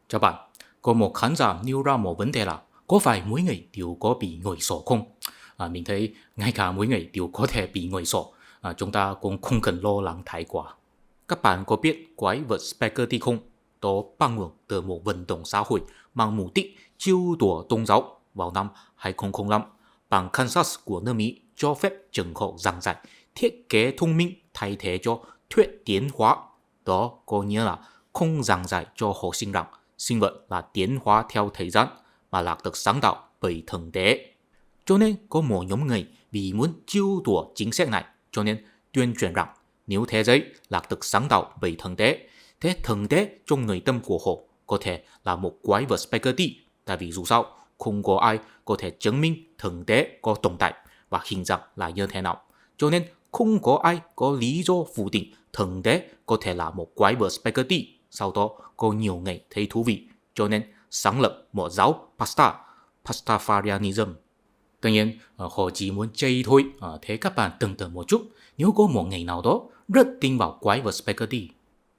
Chào bạn, có một khán giả nêu ra một vấn đề là có phải mỗi ngày đều có bị ngồi sổ không? Mình thấy ngay cả mỗi ngày đều có thể bị ngồi sổ, chúng ta cũng không cần lo lắng thái quá. Các bạn có biết quái vật Spaghetti không? Đó bắt nguồn từ một vận động xã hội mang mục đích chiêu đùa tôn giáo vào năm 2005. Bang Kansas của nước Mỹ cho phép trường học giảng dạy thiết kế thông minh thay thế cho thuyết tiến hóa. Đó có nghĩa là không giảng dạy cho học sinh rằng sinh vật là tiến hóa theo thời gian mà là được sáng tạo bởi thượng đế. Cho nên có một nhóm người vì muốn chiêu đùa chính sách này cho nên tuyên truyền rằng nếu thế giới là được sáng tạo bởi thượng đế, thế thượng đế trong nội tâm của họ có thể là một quái vật Spaghetti, tại vì dù sao không có ai có thể chứng minh thượng đế có tồn tại và hình dạng là như thế nào. Cho nên không có ai có lý do phủ định thượng đế có thể là một quái vật Spaghetti. Sau đó có nhiều người thấy thú vị cho nên sáng lập một giáo Pastafarianism. Tuy nhiên, họ chỉ muốn chơi thôi. Thế các bạn tưởng tượng một chút, nếu có một ngày nào đó rất tin vào quái vật Spaghetti,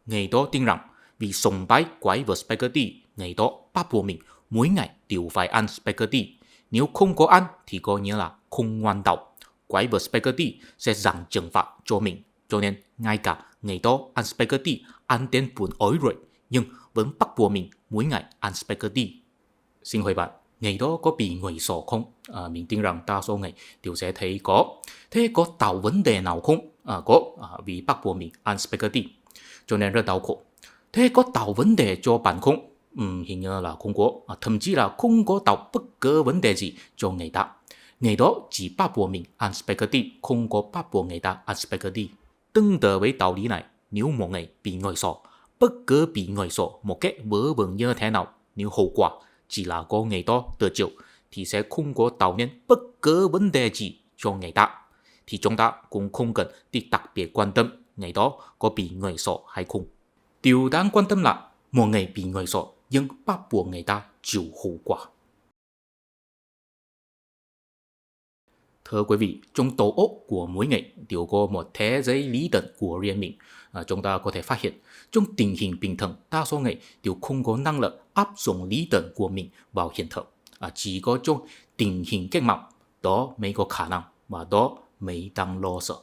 ngày đó tin rằng vì sùng bái quái vật Spaghetti, ngày đó bắt buộc mình mỗi ngày đều phải ăn Spaghetti. Nếu không có ăn thì có nghĩa là không ngoan đạo. Quái vật Spaghetti sẽ giảm trừng phạt cho mình. Cho nên ngay cả ngày đó ăn Spaghetti ăn đến buồn ối rồi, nhưng vẫn bắt buộc mình mỗi ngày ăn Spaghetti. Xin hỏi bạn, ngày đó có bị ngồi sổ không? Mình tin rằng đa số ngày đều sẽ thấy có. Thế có tạo vấn đề nào không? Có, vì bắt buộc mình ăn Spaghetti, cho nên rất đau khổ. Thế có tạo vấn đề cho bạn không? Hình như là không có, thậm chí là không có tạo bất cứ vấn đề gì cho người ta. Ngày đó chỉ bắt buộc mình ăn Spaghetti, không có bắt buộc người ta ăn Spaghetti. Tương tự với đạo lý này, nếu một ngày bị ngồi sổ, bất cứ bị ngồi sổ một cách vớ vẩn như thế nào, nếu hậu quả chỉ là có ngày đó tự chịu thì sẽ không có tạo nên bất cứ vấn đề gì cho người ta. Thì chúng ta cũng không cần đi đặc biệt quan tâm ngày đó có bị ngồi sổ hay không. Điều đáng quan tâm là một ngày bị ngồi sổ nhưng bắt buộc người ta chịu hậu quả. Thưa quý vị, trong tổ óc của mỗi người đều có một thế giới lý tưởng của riêng mình. Chúng ta có thể phát hiện, trong tình hình bình thường, đa số người đều không có năng lực áp dụng lý tưởng của mình vào hiện thực. Chỉ có trong tình hình cách mạng, đó mới có khả năng và đó mới đang lo sợ.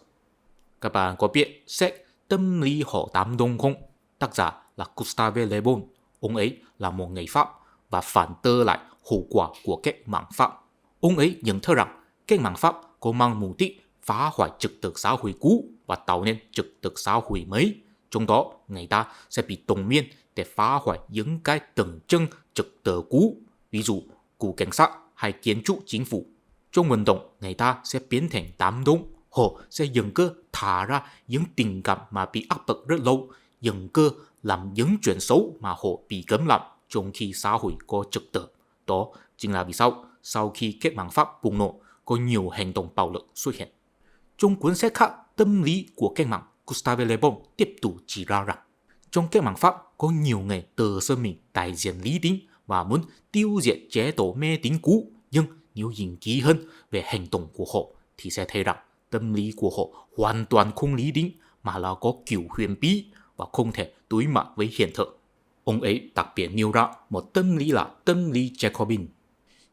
Các bạn có biết sách Tâm lý học đám đông không? Tác giả là Gustave Le Bon. Ông ấy là một người Pháp và phản đối lại hậu quả của cách mạng Pháp. Ông ấy nhận thức rằng cách mạng Pháp có mang mục đích phá hoại trật tự xã hội cũ và tạo nên trật tự xã hội mới. Trong đó, người ta sẽ bị đồng miên để phá hoại những cái tượng trưng trật tự cũ, ví dụ cục cảnh sát hay kiến trúc chính phủ. Trong vận động, người ta sẽ biến thành đám đông. Họ sẽ dần cơ thả ra những tình cảm mà bị áp bức rất lâu, dần cơ làm những chuyện xấu mà họ bị cấm làm trong khi xã hội có trật tự. Đó chính là vì sao sau khi cách mạng Pháp bùng nổ, có nhiều hành động bạo lực xuất hiện. Trong cuốn sách khác Tâm lý của cách mạng, Gustave Le Bon tiếp tục chỉ ra rằng trong cách mạng Pháp có nhiều người tự xưng mình đại diện lý tính và muốn tiêu diệt chế độ mê tín cũ, nhưng nếu nhìn kỹ hơn về hành động của họ thì sẽ thấy rằng tâm lý của họ hoàn toàn không lý tính mà là có kiểu huyền bí và không thể đối mặt với hiện thực. Ông ấy đặc biệt nêu ra một tâm lý là tâm lý Jacobin.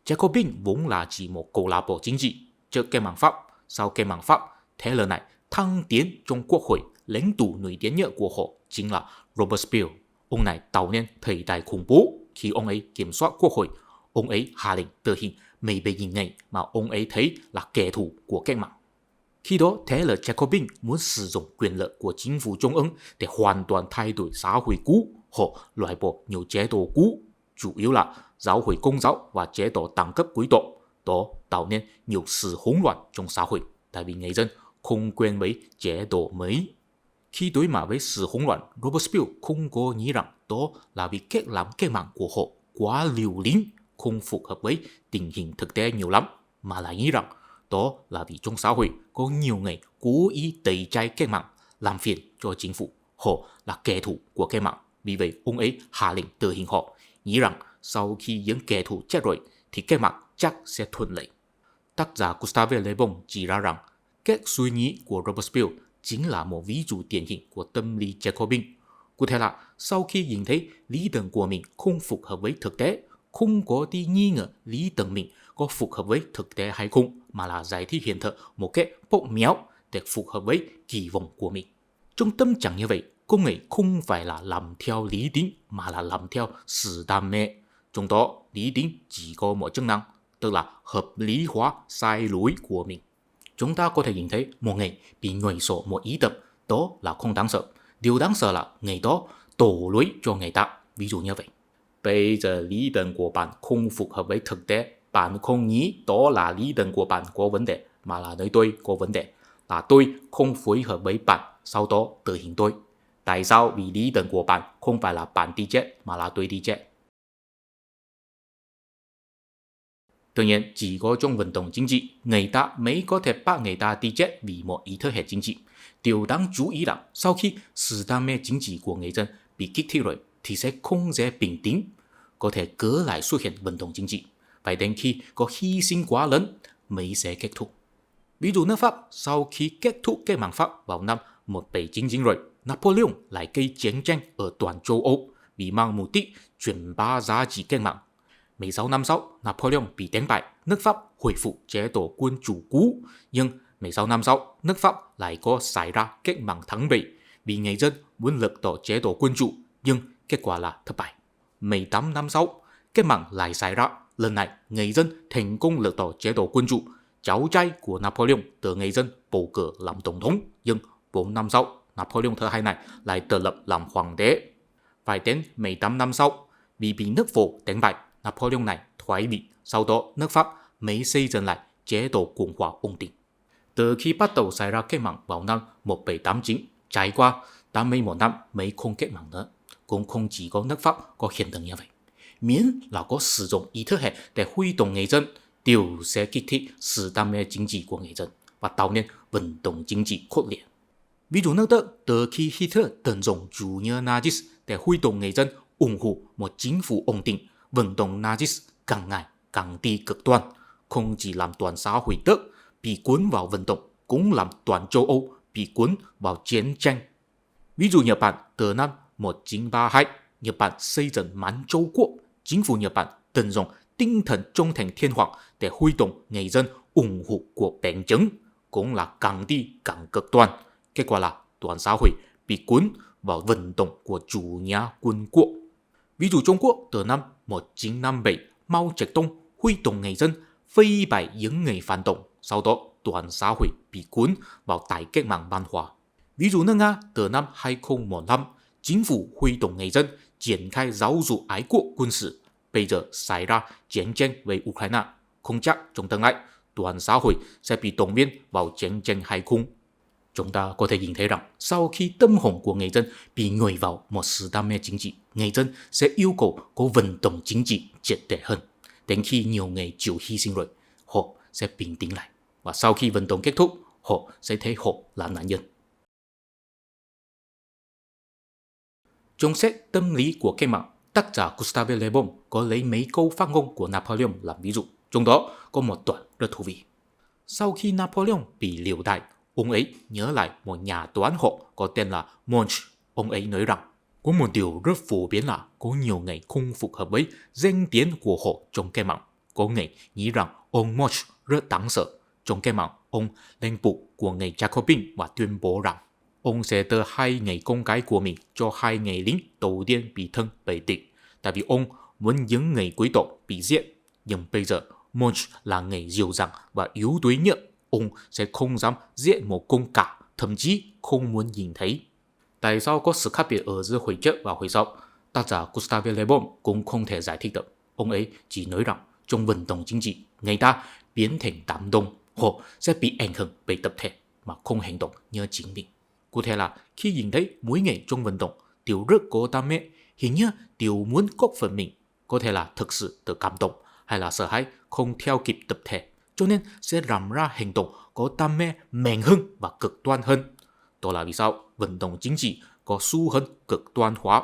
Jacobin vốn là chỉ một câu lạc bộ chính trị trước cách mạng Pháp. Sau cách mạng Pháp, thế lần này thăng tiến trong quốc hội, lãnh tụ nổi tiếng nhất của họ chính là Robespierre. Ông này tạo nên thời đại khủng bố khi ông ấy kiểm soát quốc hội. Ông ấy hạ lệnh tử hình mấy bề người mà ông ấy thấy là kẻ thù của cách mạng. Khi đó, thế là Jacobin muốn sử dụng quyền lực của chính phủ Trung ương để hoàn toàn thay đổi xã hội cũ. Họ loại bỏ nhiều chế độ cũ, chủ yếu là giáo hội công giáo và chế độ đẳng cấp quý tộc. Đó tạo nên nhiều sự hỗn loạn trong xã hội, tại vì người dân không quen với chế độ mới. Khi đối mặt với sự hỗn loạn, Robespierre không có nghĩ rằng đó là vì cách làm cách mạng của họ quá liều lĩnh, không phù hợp với tình hình thực tế nhiều lắm, mà lại nghĩ rằng đó là vì trong xã hội có nhiều người cố ý tẩy chay cách mạng, làm phiền cho chính phủ. Họ là kẻ thù của cách mạng, vì vậy ông ấy hạ lệnh tử hình họ, nghĩ rằng sau khi những kẻ thù chết rồi thì cách mạng chắc sẽ thuận lợi. Tác giả Gustave Le Bon chỉ ra rằng cách suy nghĩ của Robespierre chính là một ví dụ điển hình của tâm lý Jacobin. Cụ thể là sau khi nhìn thấy lý tưởng của mình không phù hợp với thực tế, không có đi nghi ngờ lý tưởng mình có phù hợp với thực tế hay không, mà là giải thích hiện thực một cách bóp méo để phù hợp với kỳ vọng của mình. Trong tâm trạng như vậy, công nghệ không phải là làm theo lý tính mà là làm theo sự đam mê. Trong đó, lý tính chỉ có một chức năng, tức là hợp lý hóa sai lỗi của mình. Chúng ta có thể nhìn thấy một ngày bị nhồi sổ một ý tưởng, đó là không đáng sợ. Điều đáng sợ là ngày đó đổ lỗi cho người ta. Ví dụ như vậy. Bây giờ lý tưởng của bạn không phù hợp với thực tế. Bạn không nghĩ đó là lý tưởng của bạn có vấn đề, mà là nơi tôi có vấn đề. Là tôi không phối hợp với bạn, sau đó tự hình tôi. Tại sao? Vì lý tưởng của bạn không phải là bạn đi chết, mà là tôi đi chết. Tuy nhiên, chỉ có trong vận động chính trị, người ta mới có thể bắt người ta đi chết vì một ý thức hệ chính trị. Điều đáng chú ý là sau khi sự đam mê chính trị của người dân bị kích thích rồi thì sẽ không dễ bình tĩnh, có thể cứ lại xuất hiện vận động chính trị. Phải đến khi có hy sinh quá lớn mới sẽ kết thúc. Ví dụ nước Pháp, sau khi kết thúc cách mạng Pháp vào năm 1799 rồi, Napoleon lại gây chiến tranh ở toàn châu Âu vì mang mục đích truyền bá giá trị cách mạng. 16 năm sau, Napoleon bị đánh bại, nước Pháp hồi phục chế độ quân chủ cũ. Nhưng 16 năm sau, nước Pháp lại có xảy ra cách mạng tháng 7 vì người dân muốn lật đổ chế độ quân chủ, nhưng kết quả là thất bại. 18 năm sau, cách mạng lại xảy ra. Lần này, người dân thành công lật đổ chế độ quân chủ. Cháu trai của Napoleon được người dân bầu cử làm tổng thống, nhưng 4 năm sau, Napoleon thứ hai này lại tự lập làm hoàng đế. Phải đến 18 năm sau, vì bị nước Phổ đánh bại, Napoleon này thoái vị, sau đó nước Pháp mới xây dựng lại chế độ Cộng hòa ổn định. Từ khi bắt đầu xảy ra cách mạng vào năm 1789, trải qua 81 năm mới không cách mạng nữa, cũng không chỉ có nước Pháp có hiện tượng như vậy. Miễn là có sử dụng ý thức hệ để huy động người dân, đều sẽ kích thích sự đam mê chính trị của người dân và tạo nên vận động chính trị khốc liệt. Ví dụ nước Đức, từ khi Hitler tận dụng chủ nghĩa Nazis để huy động người dân ủng hộ một chính phủ ổn định, vận động Nazis càng ngày càng đi cực đoan, không chỉ làm toàn xã hội Đức bị cuốn vào vận động, cũng làm toàn châu Âu bị cuốn vào chiến tranh. Ví dụ Nhật Bản, từ năm 1932, Nhật Bản xây dựng Mãn Châu Quốc, chính phủ Nhật Bản tận dụng tinh thần trung thành thiên hoàng để huy động người dân ủng hộ cuộc đánh chứng, cũng là càng đi càng cực đoan. Kết quả là toàn xã hội bị cuốn vào vận động của chủ nghĩa quân quốc. Ví dụ Trung Quốc, từ năm 1957, Mao Trạch-đông huy động người dân phê bày những người phản động, sau đó toàn xã hội bị cuốn vào đại cách mạng văn hóa. Ví dụ nước Nga, từ năm 2015, chính phủ huy động người dân triển khai giáo dục ái quốc quân sự. Bây giờ xảy ra chiến tranh với Ukraine, không chắc trong tương lai toàn xã hội sẽ bị động viên vào chiến tranh hay không. Chúng ta có thể nhìn thấy rằng sau khi tâm hồn của người dân bị nhồi vào một sự đam mê chính trị, người dân sẽ yêu cầu có vận động chính trị triệt để hơn. Đến khi nhiều người chịu hy sinh rồi, họ sẽ bình tĩnh lại. Và sau khi vận động kết thúc, họ sẽ thấy họ là nạn nhân. Trong sách tâm lý của cách mạng, tác giả Gustave Le Bon có lấy mấy câu phát ngôn của Napoleon làm ví dụ. Trong đó có một đoạn rất thú vị. Sau khi Napoleon bị liều đày, ông ấy nhớ lại một nhà toán học có tên là Monge. Ông ấy nói rằng, có một điều rất phổ biến là có nhiều người không phù hợp với danh tiếng của họ trong cách mạng. Có người nghĩ rằng ông Monge rất đáng sợ. Trong cách mạng, ông lên bục của người Jacobin và tuyên bố rằng ông sẽ đưa 2 người con gái của mình cho 2 người lính đầu tiên bị thương bởi địch, tại vì ông muốn những người quý tộc bị giết. Nhưng bây giờ, Monge là người dịu dàng và yếu đuối nhất. Ông sẽ không dám giết một con cá, thậm chí không muốn nhìn thấy. Tại sao có sự khác biệt ở giữa hồi trước và hồi sau? Tác giả Gustave Le Bon cũng không thể giải thích được. Ông ấy chỉ nói rằng trong vận động chính trị, người ta biến thành đám đông, họ sẽ bị ảnh hưởng bởi tập thể mà không hành động như chính mình. Cụ thể là khi nhìn thấy mỗi người trong vận động đều rất có đam mê, hình như đều muốn góp phần mình, có thể là thực sự được cảm động hay là sợ hãi không theo kịp tập thể, cho nên sẽ làm ra hành động có đam mê mạnh hơn và cực đoan hơn. Đó là vì sao vận động chính trị có xu hướng cực đoan hóa.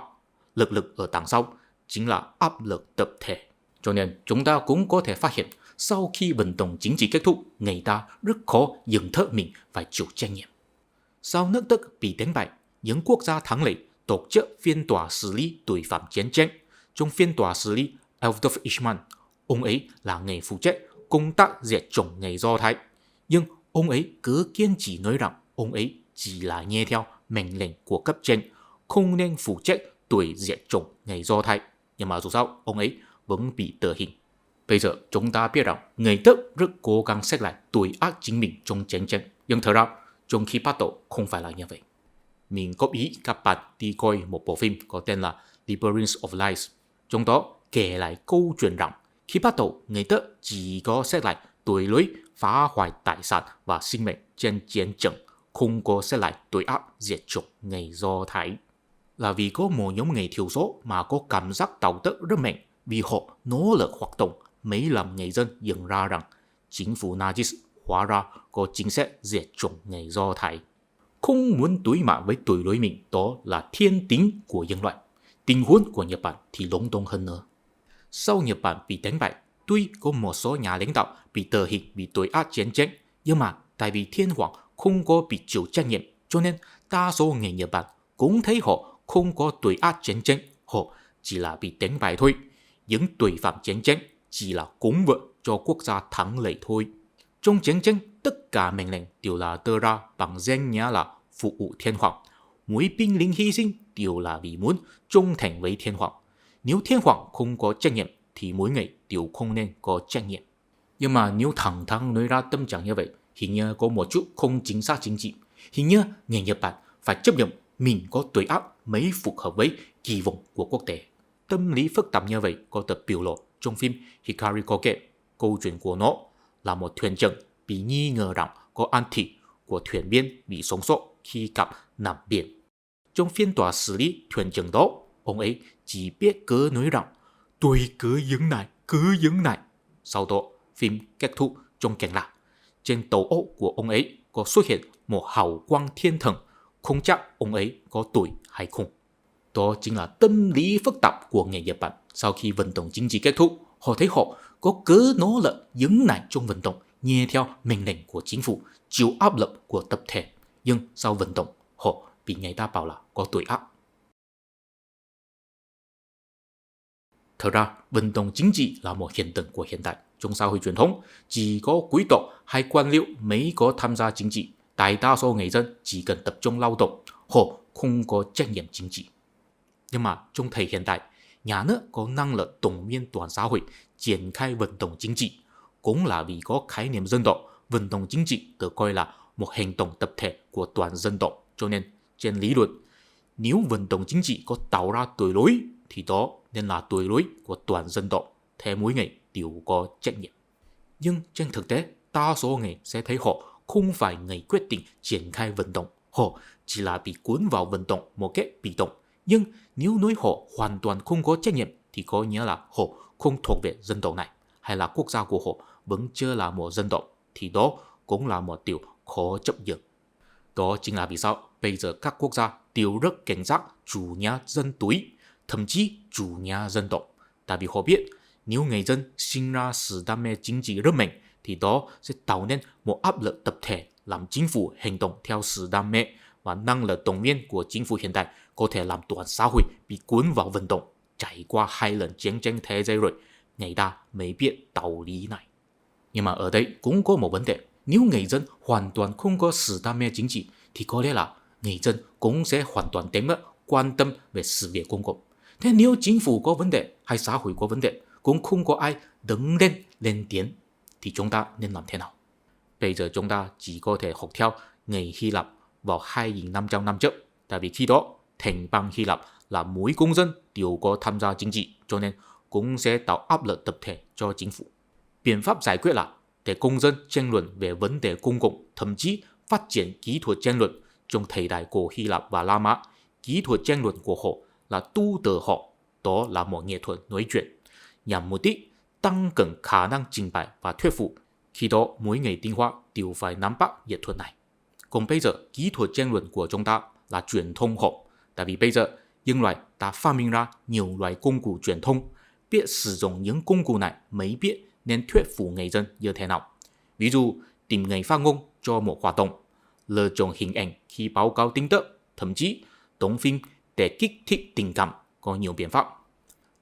Lực ở đằng sau chính là áp lực tập thể. Cho nên chúng ta cũng có thể phát hiện sau khi vận động chính trị kết thúc, người ta rất khó nhận thức mình phải chịu trách nhiệm. Sau nước Đức bị đánh bại, những quốc gia thắng lợi tổ chức phiên tòa xử lý tội phạm chiến tranh. Trong phiên tòa xử lý Adolf Eichmann, ông ấy là người phụ trách công tác diệt chủng người Do Thái. Nhưng ông ấy cứ kiên trì nói rằng ông ấy chỉ là nghe theo mệnh lệnh của cấp trên, không nên phụ trách tội diệt chủng người Do Thái. Nhưng mà dù sao, ông ấy vẫn bị tử hình. Bây giờ chúng ta biết rằng người Đức rất cố gắng xét lại tội ác chính mình trong chiến tranh. Nhưng thật ra, trong khi bắt đầu không phải là như vậy. Mình góp ý các bạn đi coi một bộ phim có tên là Labyrinth of Lies. Trong đó kể lại câu chuyện rằng khi bắt đầu người Đức chỉ có xét lại tội lỗi phá hoại tài sản và sinh mệnh trên chiến trường, không có xét lại tội ác diệt chủng người Do Thái. Là vì có một nhóm người thiểu số mà có cảm giác đạo đức rất mạnh, vì họ nỗ lực hoạt động mới làm người dân nhận ra rằng chính phủ Nazi hóa ra có chính sách diệt chủng người Do Thái. Không muốn đối mặt với tội lỗi mình, đó là thiên tính của nhân loại. Tình huống của Nhật Bản thì lúng túng hơn nữa. Sau Nhật Bản bị đánh bại, tuy có một số nhà lãnh đạo bị tử hình vì tội ác chiến tranh, nhưng mà tại vì thiên hoàng không có bị chịu trách nhiệm, cho nên đa số người Nhật Bản cũng thấy họ không có tội ác chiến tranh, họ chỉ là bị đánh bại thôi. Những tội phạm chiến tranh chỉ là cúng vợ cho quốc gia thắng lợi thôi. Trong chiến tranh, tất cả mệnh lệnh đều là đưa ra bằng danh nghĩa là phục vụ thiên hoàng. Mỗi binh lính hy sinh đều là vì muốn trung thành với thiên hoàng. Nếu thiên hoàng không có trách nhiệm thì mỗi người đều không nên có trách nhiệm. Nhưng mà nếu thẳng thắn nói ra tâm trạng như vậy, hình như có một chút không chính xác chính trị. Hình như người Nhật Bản phải chấp nhận mình có tội ác mới phù hợp với kỳ vọng của quốc tế. Tâm lý phức tạp như vậy có được biểu lộ trong phim Hikari Koke. Câu chuyện của nó là một thuyền trưởng bị nghi ngờ rằng có ăn thịt của thuyền viên bị sống sót khi gặp nạn biển. Trong phiên tòa xử lý thuyền trưởng đó, ông ấy chỉ biết cứ nói rằng tôi cứ dừng lại. Sau đó, phim kết thúc trong cảnh là trên tàu ốc của ông ấy có xuất hiện một hào quang thiên thần, không chắc ông ấy có tội hay không. Đó chính là tâm lý phức tạp của người Nhật Bản. Sau khi vận động chính trị kết thúc, họ thấy họ có cứ nỗ lực dừng lại trong vận động, nghe theo mệnh lệnh của chính phủ, chịu áp lực của tập thể. Nhưng sau vận động, họ bị người ta bảo là có tội ác. Thật ra, vận động chính trị là một hiện tượng của hiện tại. Trong xã hội truyền thống, chỉ có quý tộc hay quan liêu mới có tham gia chính trị. Đại đa số người dân chỉ cần tập trung lao động, họ không có trách nhiệm chính trị. Nhưng mà trong thời hiện tại, nhà nước có năng lực động viên toàn xã hội triển khai vận động chính trị. Cũng là vì có khái niệm dân tộc, vận động chính trị được coi là một hành động tập thể của toàn dân tộc. Cho nên, trên lý luận, nếu vận động chính trị có tạo ra tội lỗi thì đó nên là tội lỗi của toàn dân tộc, thế mỗi người đều có trách nhiệm. Nhưng trên thực tế, đa số người sẽ thấy họ không phải người quyết định triển khai vận động, họ chỉ là bị cuốn vào vận động một cách bị động. Nhưng nếu nói họ hoàn toàn không có trách nhiệm thì có nghĩa là họ không thuộc về dân tộc này, hay là quốc gia của họ vẫn chưa là một dân tộc, thì đó cũng là một điều khó chấp nhận. Đó chính là vì sao bây giờ các quốc gia đều rất cảnh giác chủ nghĩa dân túy, thậm chí chủ nghĩa dân tộc. Tại vì họ biết nếu người dân sinh ra sự đam mê chính trị rất mạnh thì đó sẽ tạo nên một áp lực tập thể làm chính phủ hành động theo sự đam mê, và năng lực động viên của chính phủ hiện tại có thể làm toàn xã hội bị cuốn vào vận động. Trải qua 2 lần chiến tranh thế giới rồi, người ta mới biết đạo lý này. Nhưng mà ở đây cũng có một vấn đề. Nếu người dân hoàn toàn không có sự đam mê chính trị thì có lẽ là người dân cũng sẽ hoàn toàn đánh mất quan tâm về sự việc công cộng. Thế nếu chính phủ có vấn đề hay xã hội có vấn đề cũng không có ai đứng lên tiếng thì chúng ta nên làm thế nào? Bây giờ chúng ta chỉ có thể học theo người Hy Lạp vào 2.500 năm trước. Tại vì khi đó thành bang Hy Lạp là mỗi công dân đều có tham gia chính trị, cho nên cũng sẽ tạo áp lực tập thể cho chính phủ. Biện pháp giải quyết là để công dân tranh luận về vấn đề công cộng, thậm chí phát triển kỹ thuật tranh luận. Trong thời đại của Hy Lạp và La Mã, kỹ thuật tranh luận của họ là tu từ họ, đó là một nghệ thuật nói chuyện, nhằm mục đích tăng cường khả năng trình bày và thuyết phục. Khi đó mỗi người tinh hoa đều phải nắm bắt nghệ thuật này. Còn bây giờ kỹ thuật tranh luận của chúng ta là truyền thông học. Tại vì bây giờ nhân loại đã phát minh ra nhiều loại công cụ truyền thông, biết sử dụng những công cụ này mới biết nên thuyết phục người dân như thế nào. Ví dụ tìm người phát ngôn cho một hoạt động, lựa chọn hình ảnh khi báo cáo tin tức, thậm chí đóng phim để kích thích tình cảm có nhiều biện pháp.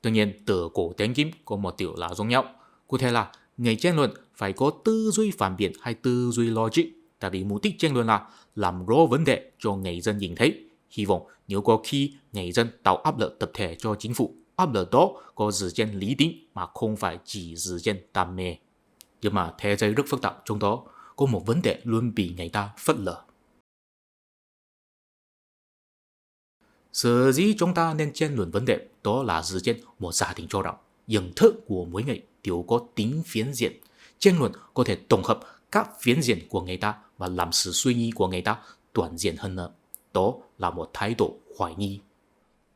Tuy nhiên, từ cổ đến kim có một điều là giống nhau. Cụ thể là người tranh luận phải có tư duy phản biện hay tư duy logic. Tại vì mục đích tranh luận là làm rõ vấn đề cho người dân nhìn thấy. Hy vọng nếu có khi người dân tạo áp lực tập thể cho chính phủ, áp lực đó có dựa trên lý tính mà không phải chỉ dựa trên đam mê. Nhưng mà thế giới rất phức tạp, trong đó có một vấn đề luôn bị người ta phớt lờ. Sở dĩ chúng ta nên tranh luận vấn đề đó là dựa trên một gia đình cho rằng nhận thức của mỗi người đều có tính phiến diện. Tranh luận có thể tổng hợp các phiến diện của người ta và làm sự suy nghĩ của người ta toàn diện hơn nữa. Đó là một thái độ hoài nghi.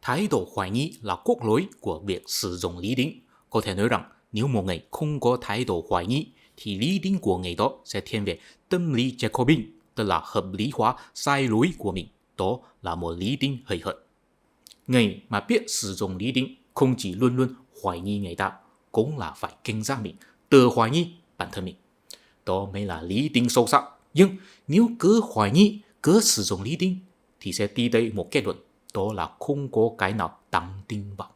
Thái độ hoài nghi là cốt lõi của việc sử dụng lý tính. Có thể nói rằng nếu một người không có thái độ hoài nghi thì lý tính của người đó sẽ thiên về tâm lý Jacobin, tức là hợp lý hóa sai lỗi của mình. Đó là một lý tính hời hợt. Người mà biết sử dụng lý tính không chỉ luôn luôn hoài nghi người ta, cũng là phải cảnh giác mình, tự hoài nghi bản thân mình. Đó mới là lý tính sâu sắc. Nhưng nếu cứ hoài nghi, cứ sử dụng lý tính thì sẽ đi tới một kết luận, đó là không có cái nào đáng tin vào.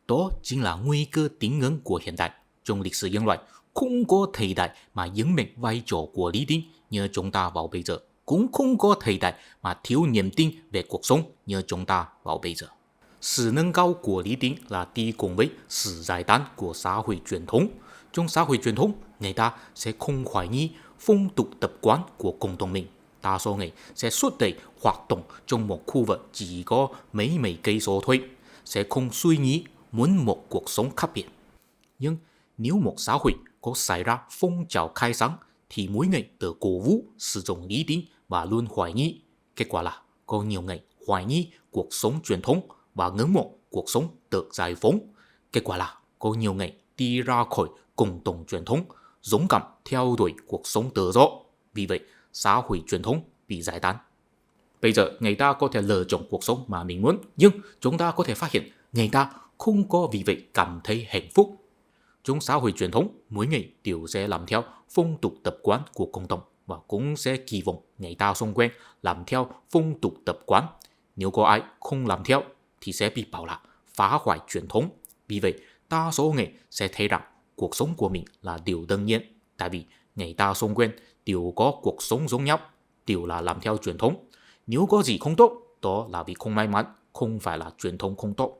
Đó chính là nguy cơ tín ngưỡng của hiện đại. Trong lịch sử nhân loại, không có thời đại mà nhấn mạnh vai trò của lý tính như chúng ta vào bây giờ. Cũng không có thời đại mà thiếu niềm tin về cuộc sống như chúng ta vào bây giờ. Sự nâng cao của lý tính là đi cùng với sự giải tán của xã hội truyền thống. Trong xã hội truyền thống, người ta sẽ không hoài nghi phong tục tập quán của cộng đồng mình. Đa số người sẽ suốt đời hoạt động trong một khu vực chỉ có mấy cây số thôi, sẽ không suy nghĩ muốn một cuộc sống khác biệt. Nhưng nếu một xã hội có xảy ra phong trào khai sáng thì mỗi người tự cổ vũ sử dụng lý tính và luôn hoài nghi. Kết quả là có nhiều người hoài nghi cuộc sống truyền thống và ngưỡng mộ cuộc sống tự giải phóng. Kết quả là có nhiều người đi ra khỏi cộng đồng truyền thống, dũng cảm theo đuổi cuộc sống tự do. Vì vậy, xã hội truyền thống bị giải tán. Bây giờ, người ta có thể lựa chọn cuộc sống mà mình muốn, nhưng chúng ta có thể phát hiện người ta không có vì vậy cảm thấy hạnh phúc. Trong xã hội truyền thống, mỗi người đều sẽ làm theo phong tục tập quán của cộng đồng và cũng sẽ kỳ vọng người ta xung quanh làm theo phong tục tập quán. Nếu có ai không làm theo thì sẽ bị bảo là phá hoại truyền thống. Vì vậy, đa số người sẽ thấy rằng cuộc sống của mình là điều đương nhiên, tại vì người ta xung quanh đều có cuộc sống giống nhau, đều là làm theo truyền thống. Nếu có gì không tốt, đó là vì không may mắn, không phải là truyền thống không tốt.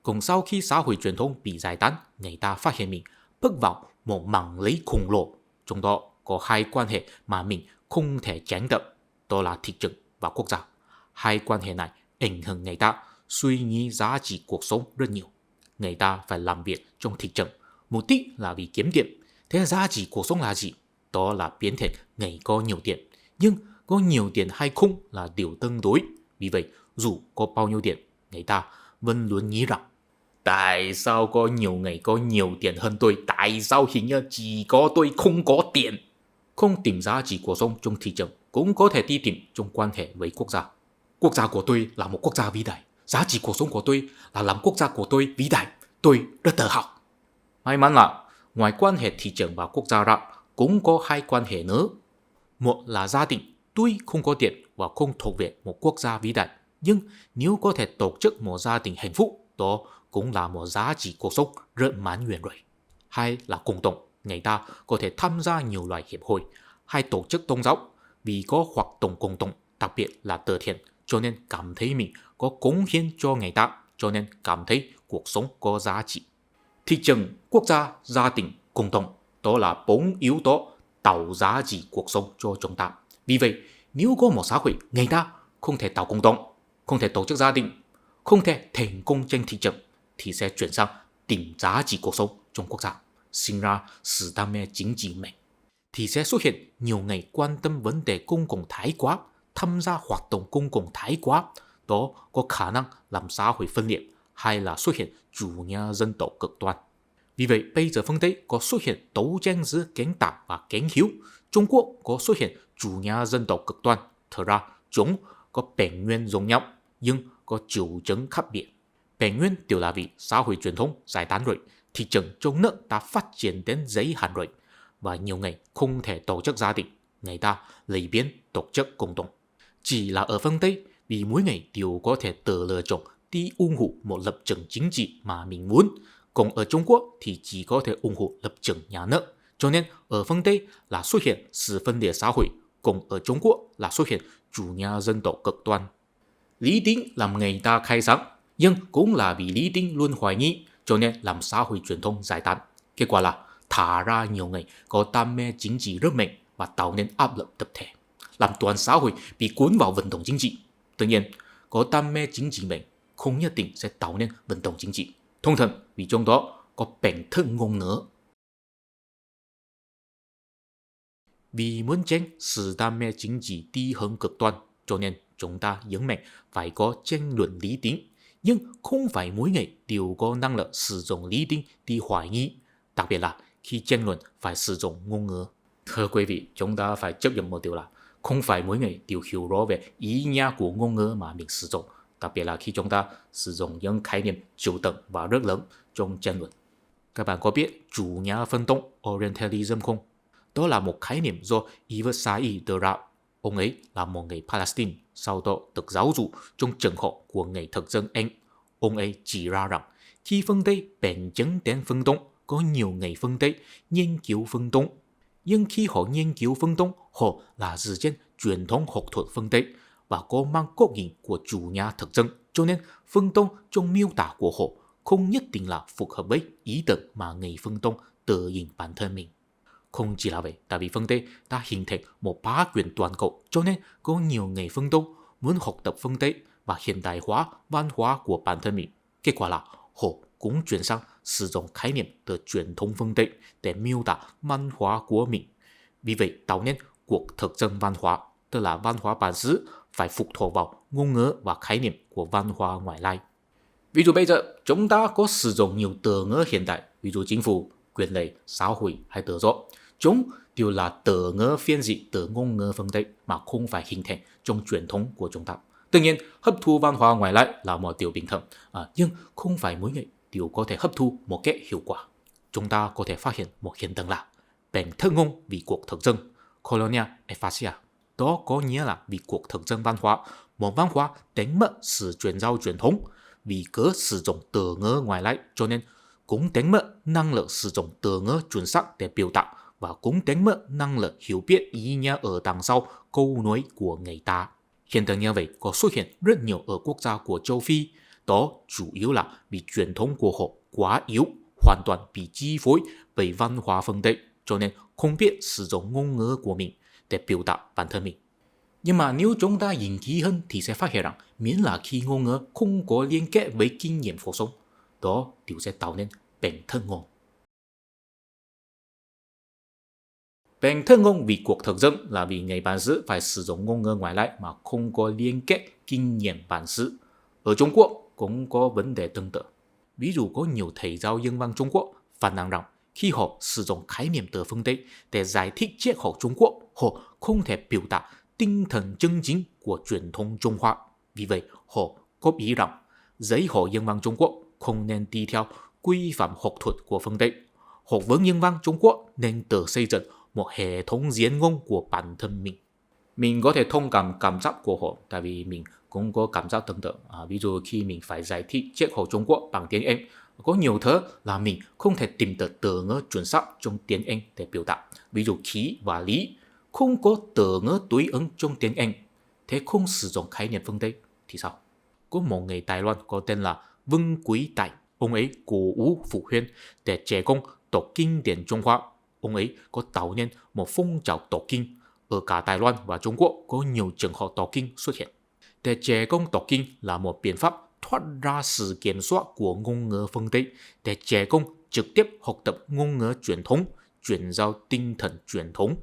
Còn sau khi xã hội truyền thống bị giải tán, người ta phát hiện mình bước vào một mạng lưới khổng lồ. Trong đó có hai quan hệ mà mình không thể tránh được, đó là thị trường và quốc gia. Hai quan hệ này ảnh hưởng người ta suy nghĩ giá trị cuộc sống rất nhiều. Người ta phải làm việc trong thị trường, mục đích là vì kiếm tiền. Thế giá trị cuộc sống là gì? Đó là biến thành người có nhiều tiền. Nhưng có nhiều tiền hay không là điều tương đối. Vì vậy, dù có bao nhiêu tiền, người ta vẫn luôn nghĩ rằng tại sao có nhiều người có nhiều tiền hơn tôi? Tại sao hình như chỉ có tôi không có tiền? Không tìm giá trị cuộc sống trong thị trường, cũng có thể đi tìm trong quan hệ với quốc gia. Quốc gia của tôi là một quốc gia vĩ đại. Giá trị cuộc sống của tôi là làm quốc gia của tôi vĩ đại. Tôi rất tự hào. May mắn là ngoài quan hệ thị trường và quốc gia ra, cũng có hai quan hệ nữa. Một là gia đình. Tuy không có tiền và không thuộc về một quốc gia vĩ đại, nhưng nếu có thể tổ chức một gia đình hạnh phúc, đó cũng là một giá trị cuộc sống rất mãn nguyện rồi. Hai là cộng đồng. Người ta có thể tham gia nhiều loại hiệp hội hay tổ chức tôn giáo vì có hoạt động cộng đồng, đặc biệt là từ thiện, cho nên cảm thấy mình có cống hiến cho người ta, cho nên cảm thấy cuộc sống có giá trị. Thị trường, quốc gia, gia đình, cộng đồng, đó là 4 yếu tố tạo giá trị cuộc sống cho chúng ta. Vì vậy, nếu có một xã hội người ta không thể tạo cộng đồng, không thể tổ chức gia đình, không thể thành công trên thị trường, thì sẽ chuyển sang tìm giá trị cuộc sống trong quốc gia, sinh ra sự đam mê chính trị mình. Thì sẽ xuất hiện nhiều người quan tâm vấn đề công cộng thái quá, tham gia hoạt động công cộng thái quá, đó có khả năng làm xã hội phân liệt hay là xuất hiện chủ nghĩa dân tộc cực đoan. Vì vậy, bây giờ phương Tây có xuất hiện đấu tranh giữa kén tạo và kén hiếu. Trung Quốc có xuất hiện chủ nghĩa dân tộc cực đoan. Thật ra, chúng có bản nguyên giống nhau, nhưng có triệu chứng khác biệt. Bản nguyên đều là vì xã hội truyền thống giải tán rồi, thị trường trong nước đã phát triển đến giới hạn rồi, và nhiều người không thể tổ chức gia đình, người ta lấy biến tổ chức cộng đồng. Chỉ là ở phương Tây, vì mỗi người đều có thể tự lựa chọn đi ủng hộ một lập trường chính trị mà mình muốn. Còn ở Trung Quốc thì chỉ có thể ủng hộ lập trường nhà nước. Cho nên ở phương Tây là xuất hiện sự phân裂xã hội, còn ở Trung Quốc là xuất hiện chủ nghĩa dân tộc cực đoan. Lý Tính làm người ta khai sáng, nhưng cũng là vì Lý Tính luôn hoài nghi, cho nên làm xã hội truyền thông giải tán. Kết quả là thả ra nhiều người có đam mê chính trị rất mạnh và tạo nên áp lực tập thể, làm toàn xã hội bị cuốn vào vận động chính trị. Tuy nhiên, có đam mê chính trị mạnh không nhất định sẽ tạo nên vận động chính trị. Thông thường vì trong đó có bản thân ngôn ngữ. Vì muốn tránh sự đam mê chính trị đi hướng cực đoan, cho nên chúng ta nhấn mạnh phải có tranh luận lý tính, nhưng không phải mỗi người đều có năng lực sử dụng lý tính đi hoài nghi, đặc biệt là khi tranh luận phải sử dụng ngôn ngữ. Thưa quý vị, chúng ta phải chấp nhận một điều là không phải mỗi người đều hiểu rõ về ý nghĩa của ngôn ngữ mà mình sử dụng, đặc biệt là khi chúng ta sử dụng những khái niệm trừu tượng và rất lớn trong tranh luận. Các bạn có biết chủ nghĩa phân đông Orientalism không? Đó là một khái niệm do Ibn Said đưa ra. Ông ấy là một người Palestine, sau đó được giáo dục trong trường học của người thực dân Anh. Ông ấy chỉ ra rằng khi phương Tây bèn chứng đến phương Đông, có nhiều người phương Tây nghiên cứu phương Đông. Nhưng khi họ nghiên cứu phương Đông, họ là dựa trên truyền thống học thuật phương Tây và có mang cốt nhìn của chủ nghĩa thực dân. Cho nên phương Đông trong miêu tả của họ không nhất định là phù hợp với ý tưởng mà người phương Đông tự nhìn bản thân mình. Không chỉ là vậy, tại vì phương Tây đã hình thành một bá quyền toàn cầu, cho nên có nhiều người phương Đông muốn học tập phương Tây và hiện đại hóa văn hóa của bản thân mình. Kết quả là họ cũng chuyển sang sử dụng khái niệm từ truyền thống phương Tây để miêu tả văn hóa của mình. Vì vậy tạo nên cuộc thực dân văn hóa, tức là văn hóa bản xứ phải phụ thuộc vào ngôn ngữ và khái niệm của văn hóa ngoại lai. Ví dụ bây giờ chúng ta có sử dụng nhiều từ ngữ hiện đại, ví dụ chính phủ, quyền lợi, xã hội hay tự do. Chúng đều là từ ngữ phiên dịch từ ngôn ngữ phương Tây mà không phải hình thành trong truyền thống của chúng ta. Tất nhiên, hấp thu văn hóa ngoại lai là một điều bình thường, nhưng không phải mỗi người đều có thể hấp thu một cách hiệu quả. Chúng ta có thể phát hiện một hiện tượng là bản thân ngôn vì cuộc thực dân, colonial aphasia. Đó có nghĩa là vì cuộc thực dân văn hóa, một văn hóa đánh mất sự truyền giao truyền thống, vì cớ sử dụng từ ngữ ngoại lai cho nên cũng đánh mất năng lực sử dụng từ ngữ chuẩn xác để biểu đạt và cũng đánh mất năng lực hiểu biết ý nghĩa ở đằng sau câu nói của người ta. Hiện tượng như vậy có xuất hiện rất nhiều ở quốc gia của châu Phi, đó chủ yếu là vì truyền thống của họ quá yếu, hoàn toàn bị chi phối bởi văn hóa phương Tây, cho nên không biết sử dụng ngôn ngữ của mình để biểu đạt bản thân mình. Nhưng mà nếu chúng ta nhìn kỹ hơn thì sẽ phát hiện rằng miễn là khi ngôn ngữ không có liên kết với kinh nghiệm cuộc sống, đó đều sẽ tạo nên bản thân ngôn. Bản thân ngôn vì cuộc thực dân là vì người bản xứ phải sử dụng ngôn ngữ ngoại lai mà không có liên kết kinh nghiệm bản xứ. Ở Trung Quốc cũng có vấn đề tương tự. Ví dụ có nhiều thầy giáo dân văn Trung Quốc phản ánh rằng khi họ sử dụng khái niệm từ phương Tây để giải thích triết học Trung Quốc, họ không thể biểu đạt tinh thần chân chính của truyền thống Trung Hoa. Vì vậy, họ có ý rằng giới họ dân văn Trung Quốc không nên đi theo quy phạm học thuật của phương Tây. Học vấn dân văn Trung Quốc nên tự xây dựng một hệ thống diễn ngôn của bản thân mình. Mình có thể thông cảm giác của họ, tại vì mình cũng có cảm giác tương tự. Ví dụ khi mình phải giải thích triết học Trung Quốc bằng tiếng Anh, có nhiều thứ là mình không thể tìm được từ ngữ chuẩn xác trong tiếng Anh để biểu đạt. Ví dụ khí và lý không có từ ngữ đối ứng trong tiếng Anh, thế không sử dụng khái niệm phương Tây thì sao? Có một người Đài Loan có tên là Vương Quý Tài, ông ấy cổ vũ phụ huynh để trẻ con đọc kinh điển Trung Hoa. Ông ấy có tạo nên một phong trào đọc kinh. Ở cả Đài Loan và Trung Quốc có nhiều trường học đọc kinh xuất hiện. Để trẻ con đọc kinh là một biện pháp thoát ra sự kiểm soát của ngôn ngữ phương Tây, để trẻ con trực tiếp học tập ngôn ngữ truyền thống, truyền giao tinh thần truyền thống.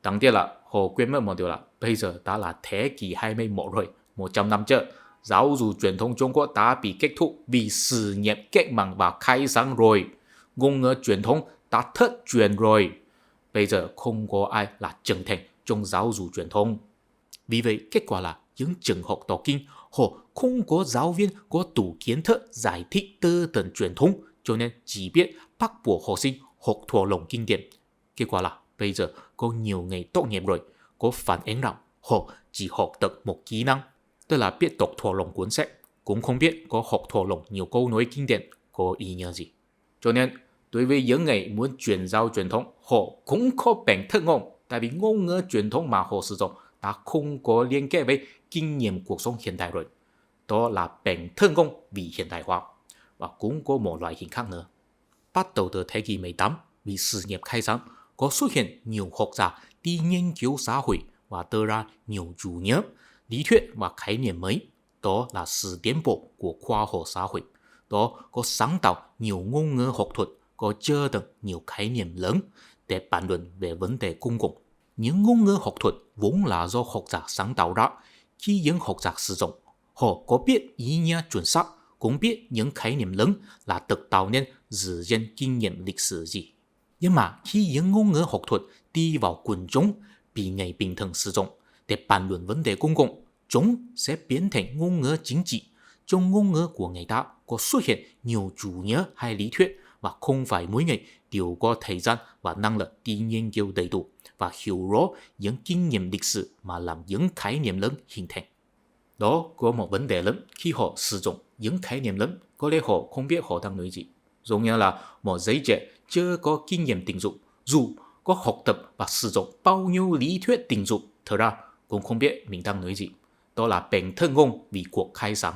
Đáng tiếc là họ quên mất một điều là bây giờ đã là thế kỷ 21 rồi, 100 năm trước, giáo dục truyền thống Trung Quốc đã bị kết thúc vì sự nghiệp cách mạng và khai sáng rồi. Ngôn ngữ truyền thống đã thất truyền rồi. Bây giờ không có ai là trưởng thành trong giáo dục truyền thống. Vì vậy, kết quả là những trường học đọc kinh, họ không có giáo viên có đủ kiến thức giải thích tư tưởng truyền thống, cho nên chỉ biết bắt buộc học sinh học thuộc lòng kinh điển. Kết quả là bây giờ có nhiều người tốt nghiệp rồi, có phản ánh rằng họ chỉ học được một kỹ năng, tức là biết đọc thuộc lòng cuốn sách. cũng không biết có học thuộc lòng nhiều câu nói kinh điển có ý nghĩa gì. Cho nên, đối với những người muốn truyền giao truyền thống, họ cũng có bản thân ngôn, tại vì ngôn ngữ truyền thống mà họ sử dụng đã không có liên kết với kinh nghiệm cuộc sống hiện đại rồi. Đó là bản thân ngôn bị hiện đại hóa, và cũng có một loại hình khác nữa. Bắt đầu từ thế kỷ 18, vì sự nghiệp khai sáng, có xuất hiện nhiều học giả đi nghiên cứu xã hội và đưa ra nhiều chủ nghĩa, lý thuyết và khái niệm mới. Đó là sự tiến bộ của khoa học xã hội. Đó có sáng tạo nhiều ngôn ngữ học thuật, có chứa đựng nhiều khái niệm lớn để bàn luận về vấn đề công cộng. Những ngôn ngữ học thuật vốn là do học giả sáng tạo ra. Khi những học giả sử dụng, họ có biết ý nghĩa chuẩn xác, cũng biết những khái niệm lớn là được tạo nên dựa trên kinh nghiệm lịch sử gì. Nhưng mà khi những ngôn ngữ học thuật đi vào quần chúng, bị người bình thường sử dụng để bàn luận vấn đề công cộng, chúng sẽ biến thành ngôn ngữ chính trị. Trong ngôn ngữ của người ta có xuất hiện nhiều chủ nghĩa hay lý thuyết, và không phải mỗi người đều có thời gian và năng lực đi nghiên cứu đầy đủ và hiểu rõ những kinh nghiệm lịch sử mà làm những khái niệm lớn hình thành. Đó có một vấn đề lớn khi họ sử dụng những khái niệm lớn, có lẽ họ không biết họ đang nói gì. Giống như là một giới trẻ chưa có kinh nghiệm tình dục, dù có học tập và sử dụng bao nhiêu lý thuyết tình dục, thật ra cũng không biết mình đang nói gì. Đó là bản thân ngôn vì cuộc khai sáng.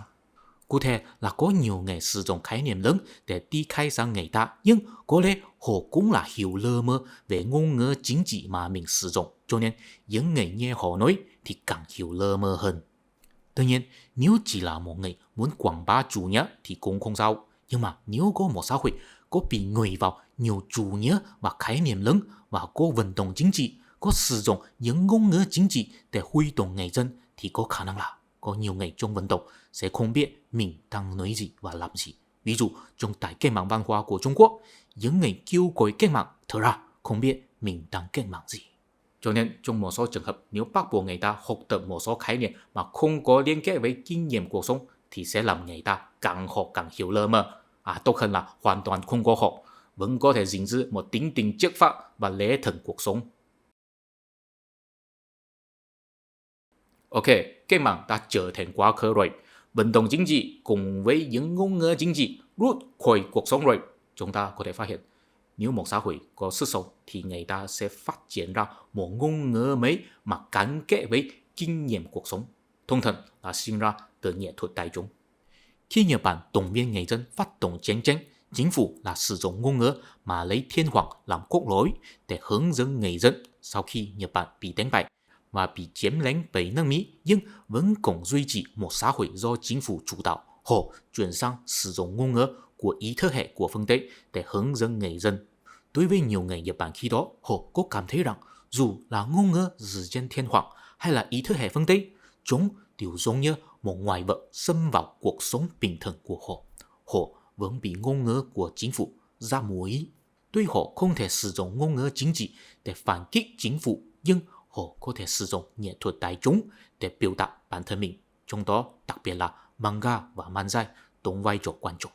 Cụ thể là có nhiều người sử dụng khái niệm lớn để đi khai sáng người ta, nhưng có lẽ họ cũng là hiểu lơ mơ về ngôn ngữ chính trị mà mình sử dụng, cho nên những người nghe họ nói thì càng hiểu lơ mơ hơn. Tuy nhiên, nếu chỉ là một người muốn quảng bá chủ nghĩa thì cũng không sao. Nhưng mà nếu có một xã hội có bị ngụy vào nhiều chủ nghĩa và khái niệm lớn, và có vận động chính trị, có sử dụng những ngôn ngữ chính trị để huy động người dân, thì có khả năng là có nhiều người trong vận động sẽ không biết mình đang nói gì và làm gì. Ví dụ, trong tại cách mạng văn hóa của Trung Quốc, những người kêu gọi cách mạng thật ra không biết mình đang cách mạng gì. Cho nên trong một số trường hợp, nếu bắt buộc người ta học tập một số khái niệm mà không có liên kết với kinh nghiệm cuộc sống thì sẽ làm người ta càng học càng hiểu lơ mơ. Tốt hơn là hoàn toàn không có học, vẫn có thể gìn giữ một tính tình chất phác và lễ thần cuộc sống. Ok, cách mạng đã trở thành quá khứ rồi. Vận động chính trị cùng với những ngôn ngữ chính trị rút khỏi cuộc sống rồi. Chúng ta có thể phát hiện, nếu một xã hội có sức sống thì người ta sẽ phát triển ra một ngôn ngữ mới mà gắn kết với kinh nghiệm cuộc sống. Thông thường là sinh ra từ nghệ thuật đại chúng. Khi Nhật Bản động viên người dân phát động chiến tranh, chính phủ là sử dụng ngôn ngữ mà lấy thiên hoàng làm cốt lõi để hướng dẫn người dân. Sau khi Nhật Bản bị đánh bại và bị chiếm lĩnh bởi nước Mỹ, nhưng vẫn còn duy trì một xã hội do chính phủ chủ đạo, họ chuyển sang sử dụng ngôn ngữ của ý thức hệ của phương Tây để hướng dẫn người dân. Đối với nhiều người Nhật Bản khi đó, họ có cảm thấy rằng dù là ngôn ngữ dựa trên thiên hoàng hay là ý thức hệ phương Tây, chúng đều giống như một ngoại vật xâm vào cuộc sống bình thường của họ. Họ vẫn bị ngôn ngữ của chính phủ ra mũi. Tuy họ không thể sử dụng ngôn ngữ chính trị để phản kích chính phủ, nhưng họ có thể sử dụng nghệ thuật đại chúng để biểu đạt bản thân mình, trong đó đặc biệt là manga và manzai đóng vai trò quan trọng.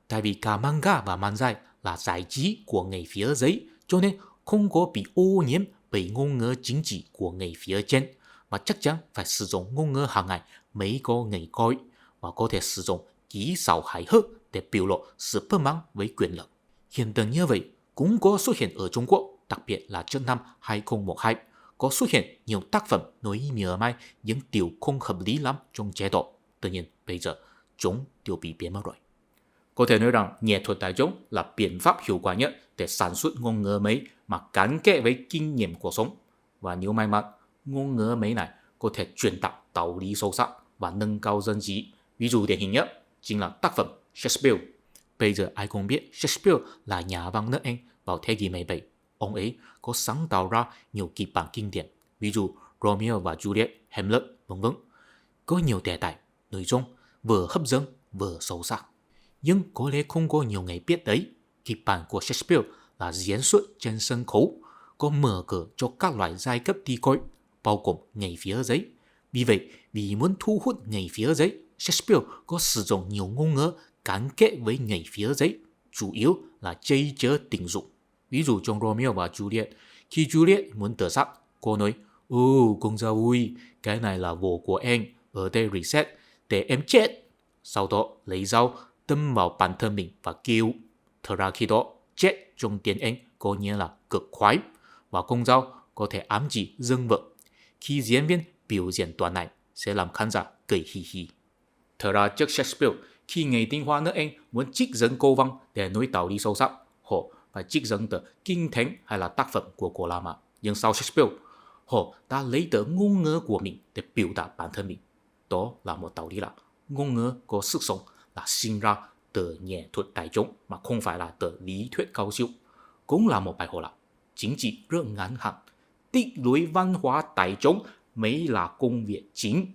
Tại vì cả manga và manzai là giải trí của người phía dưới, cho nên không có bị ô nhiễm bởi ngôn ngữ chính trị của người phía trên, và chắc chắn phải sử dụng ngôn ngữ hàng ngày mới có người coi, và có thể sử dụng kỹ xảo hài hước để biểu lộ sự bất mãn với quyền lực. Hiện tượng như vậy cũng có xuất hiện ở Trung Quốc, đặc biệt là trước năm 2012, có xuất hiện nhiều tác phẩm nói mỉa mai những điều không hợp lý lắm trong chế độ. Tuy nhiên, bây giờ chúng đều bị biến mất rồi. Có thể nói rằng nghệ thuật đại chúng là biện pháp hiệu quả nhất để sản xuất ngôn ngữ mới mà gắn kết với kinh nghiệm cuộc sống. Và nếu may mắn, ngôn ngữ mới này có thể truyền đạt đạo lý sâu sắc và nâng cao dân trí. Ví dụ điển hình nhất chính là tác phẩm Shakespeare. Bây giờ ai cũng biết Shakespeare là nhà văn nước Anh vào thế kỷ 17. Ông ấy có sáng tạo ra nhiều kịch bản kinh điển, ví dụ Romeo và Juliet, Hamlet, v.v. Có nhiều đề tài, nội dung vừa hấp dẫn vừa sâu sắc. Nhưng có lẽ không có nhiều người biết đấy, kịch bản của Shakespeare là diễn xuất trên sân khấu, có mở cửa cho các loại giai cấp đi coi, bao gồm người phía dưới. Vì vậy, vì muốn thu hút người phía dưới, Shakespeare có sử dụng nhiều ngôn ngữ gắn kết với người phía dưới, chủ yếu là chơi chớ tình dục. Ví dụ trong Romeo và Juliet, khi Juliet muốn tự sát, cô nói: "Con dâu ơi, cái này là vợ của em, ở đây reset, để em chết." sau đó lấy dao đâm vào bản thân mình và kêu. Thật ra khi đó, chết trong tiếng Anh có nghĩa là cực khoái, và con dao có thể ám chỉ dừng vợ. Khi diễn viên biểu diễn đoạn này sẽ làm khán giả cười hì hì. Thật ra trước Shakespeare, khi người tinh hoa nước Anh muốn trích dẫn câu văn để nói đạo lý sâu sắc, họ phải trích dẫn từ kinh thánh hay là tác phẩm của cổ La Mã. Nhưng sau Shakespeare, họ đã lấy từ ngôn ngữ của mình để biểu đạt bản thân mình. Đó là một đạo lý là ngôn ngữ có sức sống, là sinh ra từ nghệ thuật đại chúng mà không phải là từ lý thuyết cao siêu. Cũng là một bài học là chính trị rất ngắn hạn, tích lũy văn hóa đại chúng mới là công việc chính.